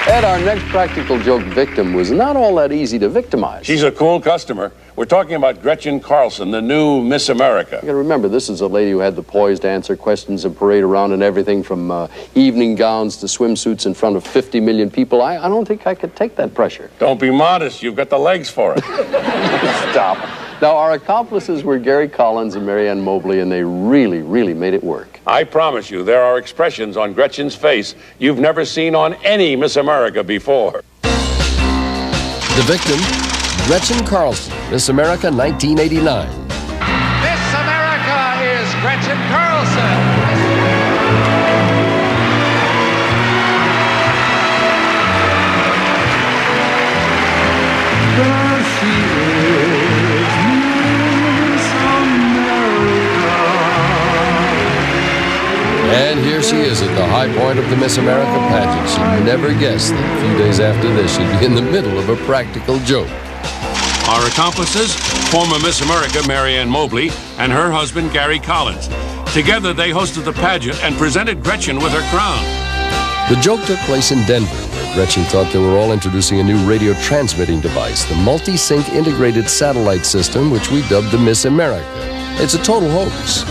Ed, our next practical joke victim was not all that easy to victimize. She's a cool customer. We're talking about Gretchen Carlson, the new Miss America. You gotta remember, this is a lady who had the poise to answer questions and parade around in everything from evening gowns to swimsuits in front of 50 million people. I don't think I could take that pressure. Don't be modest. You've got the legs for it. Stop. Now, our accomplices were Gary Collins and Marianne Mobley, and they really, really made it work. I promise you, there are expressions on Gretchen's face you've never seen on any Miss America before. The victim, Gretchen Carlson, Miss America 1989. Miss America is Gretchen Carlson. And here she is at the high point of the Miss America pageant. She'd never guessed that a few days after this, she'd be in the middle of a practical joke. Our accomplices, former Miss America Marianne Mobley and her husband Gary Collins. Together they hosted the pageant and presented Gretchen with her crown. The joke took place in Denver, where Gretchen thought they were all introducing a new radio transmitting device, the multi-sync integrated satellite system, which we dubbed the Miss America. It's a total hoax.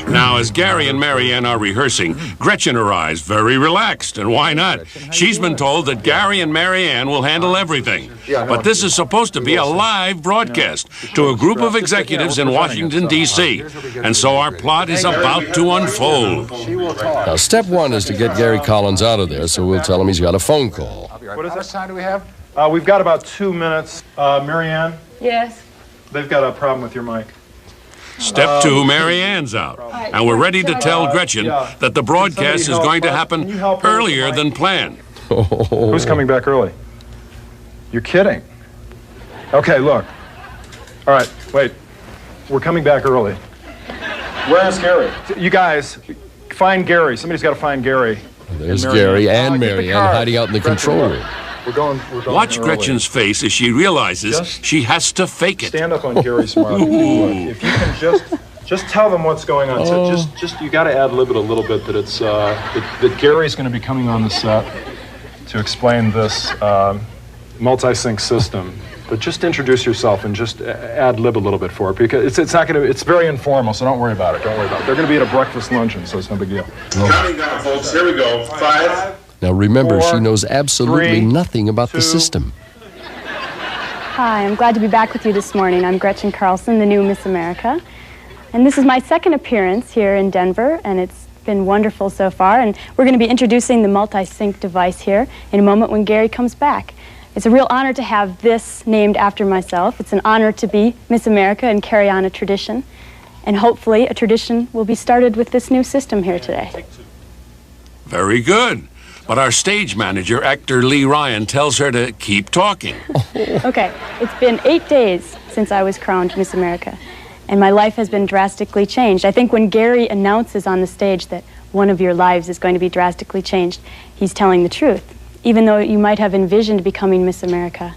Now, as Gary and Marianne are rehearsing, Gretchen arrives very relaxed, and why not? She's been told that Gary and Marianne will handle everything. But this is supposed to be a live broadcast to a group of executives in Washington, D.C., and so our plot is about to unfold. Now, step one is to get Gary Collins out of there, so we'll tell him he's got a phone call. What is this? How time do we have? We've got about 2 minutes. Marianne? Yes? They've got a problem with your mic. Step two, Marianne's out, and we're ready to tell Gretchen that the broadcast is going to happen earlier than planned. Who's coming back early? You're kidding. Okay, look. All right, wait. We're coming back early. Where's Gary? You guys, find Gary. Somebody's got to find Gary. There's Gary and Marianne hiding out in the control room. We're going Watch early. Gretchen's face as she realizes she has to fake it. Stand up on Gary's mark. If you can just tell them what's going on. So just you got to ad-lib it a little bit that it's that Gary's going to be coming on the set to explain this multi-sync system. But just introduce yourself and just ad-lib a little bit for it, because it's not going to. It's very informal, so don't worry about it. Don't worry about it. They're going to be at a breakfast luncheon, so it's no big deal. Counting down, folks. Here we go. 5. Now remember, 4, she knows absolutely 3, nothing about 2. the system. Hi, I'm glad to be back with you this morning. I'm Gretchen Carlson, the new Miss America. And this is my second appearance here in Denver, and it's been wonderful so far. And we're going to be introducing the multi-sync device here in a moment when Gary comes back. It's a real honor to have this named after myself. It's an honor to be Miss America and carry on a tradition. And hopefully a tradition will be started with this new system here today. Very good. But our stage manager, actor Lee Ryan, tells her to keep talking. Okay, it's been 8 days since I was crowned Miss America, and my life has been drastically changed. I think when Gary announces on the stage that one of your lives is going to be drastically changed, he's telling the truth. Even though you might have envisioned becoming Miss America,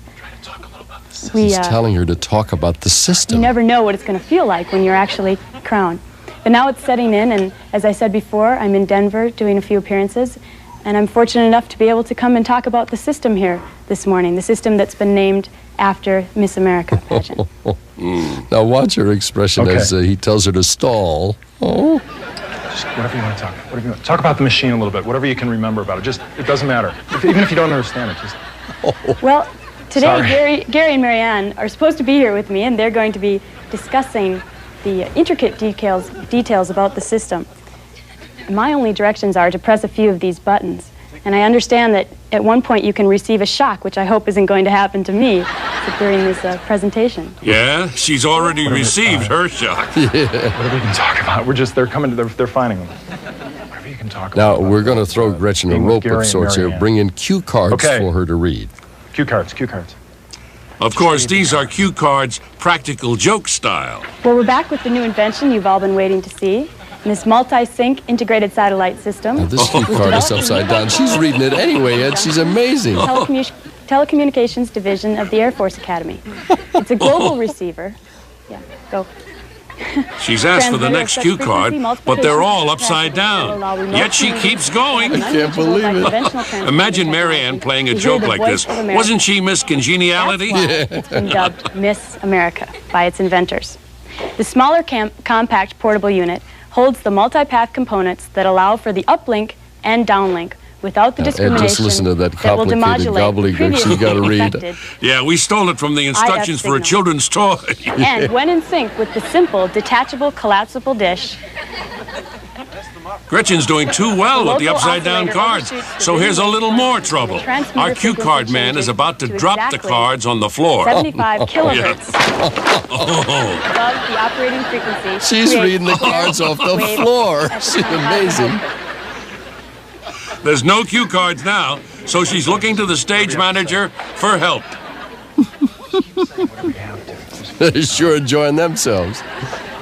He's telling her to talk about the system. you never know what it's going to feel like when you're actually crowned. But now it's setting in, and as I said before, I'm in Denver doing a few appearances, and I'm fortunate enough to be able to come and talk about the system here this morning, the system that's been named after Miss America pageant. Now watch her expression as he tells her to stall. Oh. Just whatever you want to talk. Whatever you want. Talk about the machine a little bit. Whatever you can remember about it. Just it doesn't matter. Even if you don't understand it, just. Well, today Sorry. Gary and Marianne are supposed to be here with me, and they're going to be discussing the intricate details about the system. My only directions are to press a few of these buttons. And I understand that at one point you can receive a shock, which I hope isn't going to happen to me during this presentation. Yeah, she's already received her shock. Whatever you can talk about. They're coming. They're finding them. Whatever you can talk Now, about. we're going to throw Gretchen a being with rope Gary of and sorts here. Marianne. Bring in cue cards for her to read. Cue cards. Of course, these are cue cards, practical joke style. Well, we're back with the new invention you've all been waiting to see. This multi-sync integrated satellite system. Now, this cue card is upside down. She's reading it anyway, Ed. She's amazing. Telecommunications Division of the Air Force Academy. It's a global receiver. Yeah, go. She's asked for the next cue card, but they're all upside down. Yet she keeps going. I can't believe it. Imagine Marianne playing a joke like this. Wasn't she Miss Congeniality? It's been dubbed Miss America by its inventors. The smaller compact portable unit holds the multipath components that allow for the uplink and downlink without the discrimination Ed, just listen to that will complicated demodulate gobbledygook you got to read. affected Yeah, we stole it from the instructions for a signal. children's toy. and when in sync with the simple detachable collapsible dish. Gretchen's doing too well with the upside-down cards, so here's a little more trouble. Our cue card man is about to drop the cards on the floor. 75 kilohertz Oh. above the operating frequency. She's creates reading the cards off the wave floor. at the She's top. amazing. There's no cue cards now, so she's looking to the stage manager for help. They're sure enjoying themselves.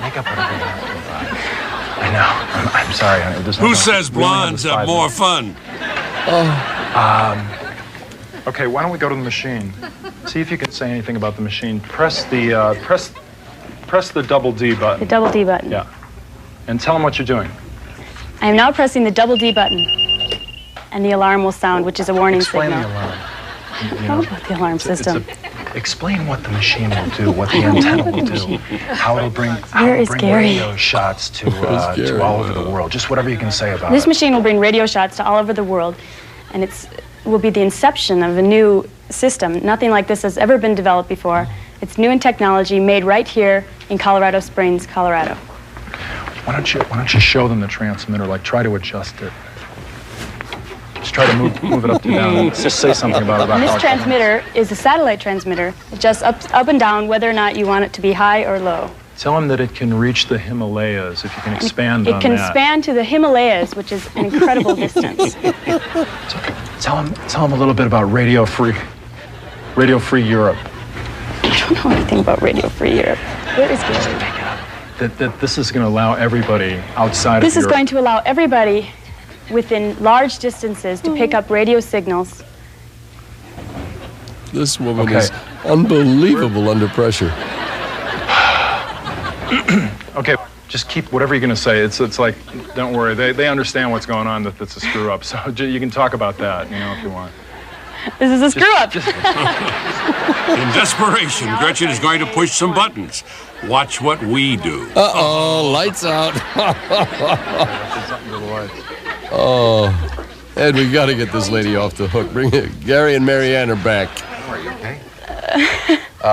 Make up whatever you have to. I know. I'm sorry, honey. There's Who says blondes have more fun? Okay, why don't we go to the machine? See if you can say anything about the machine. Press the press the double D The button. double D button. Yeah. And tell them what you're doing. I am now pressing the double D button, and the alarm will sound, which is a warning Explain signal. the alarm. You How know, about the alarm system? explain what the machine will do, what the antenna will do, how it'll bring, Where is Gary? radio shots to all over the world. Just whatever you can say about This it. machine will bring radio shots to all over the world, and will be the inception of a new system. Nothing like this has ever been developed before. It's new in technology, made right here in Colorado Springs, Colorado. Why don't you show them the transmitter? Like, try to adjust it. Just try to move it up and down. Just say something about And how this it transmitter is a satellite transmitter. It adjusts up and down whether or not you want it to be high or low. Tell them that it can reach the Himalayas, if you can expand on It can that. span to the Himalayas, which is an incredible distance. Tell them a little bit about Radio Free Europe. I don't know anything about Radio Free Europe. Where is Gary? That this is going to allow everybody outside This of is Europe. going to allow everybody within large distances to pick up radio signals. This woman Okay. is unbelievable under pressure. Okay, just keep whatever you're going to say. It's like, don't worry. They understand what's going on, that that's a screw up. So you can talk about that, if you want. This is a screw up. In desperation, Gretchen is going to push some buttons. Watch what we do. Uh-oh, lights out. Oh, Ed, we got to get this lady off the hook. Bring it. Gary and Marianne are back. Are you okay?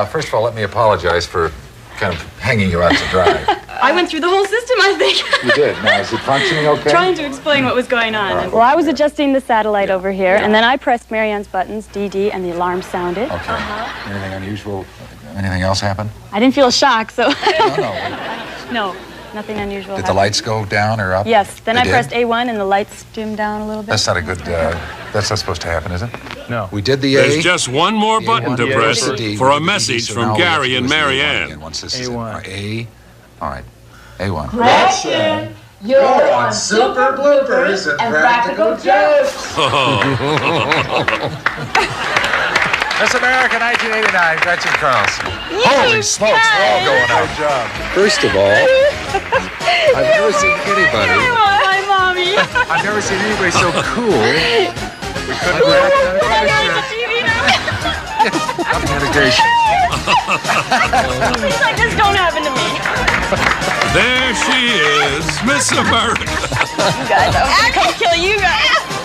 First of all, let me apologize for kind of hanging you out to dry. I went through the whole system, I think. You did. Now, is it functioning okay? Trying to explain what was going on. Well, I was adjusting the satellite over here, and then I pressed Marianne's buttons, DD, and the alarm sounded. Okay. Anything unusual? Anything else happen? I didn't feel a shock, so No. no, nothing unusual. Did the happened. lights go down or up? Yes. Then They I did? pressed A1, and the lights dimmed down a little bit. That's not a good, that's not supposed to happen, is it? No. We did the There's A. just one more button to A1, press the D, for we a did the message D, so from now we have Gary to and do the A1 Marianne. again once this is A1. A. All right. A1. Gretchen, you're on Super Bloopers and Practical Jokes. Miss America 1989, Gretchen Carlson. Holy smokes, we're all going out. Good job. First of all, I've never seen anybody. Hi, Mommy. I've never seen anybody so cool. We couldn't I'm integration. Things like this don't happen to me. There she is, Miss America. You guys, I was gonna come kill you guys.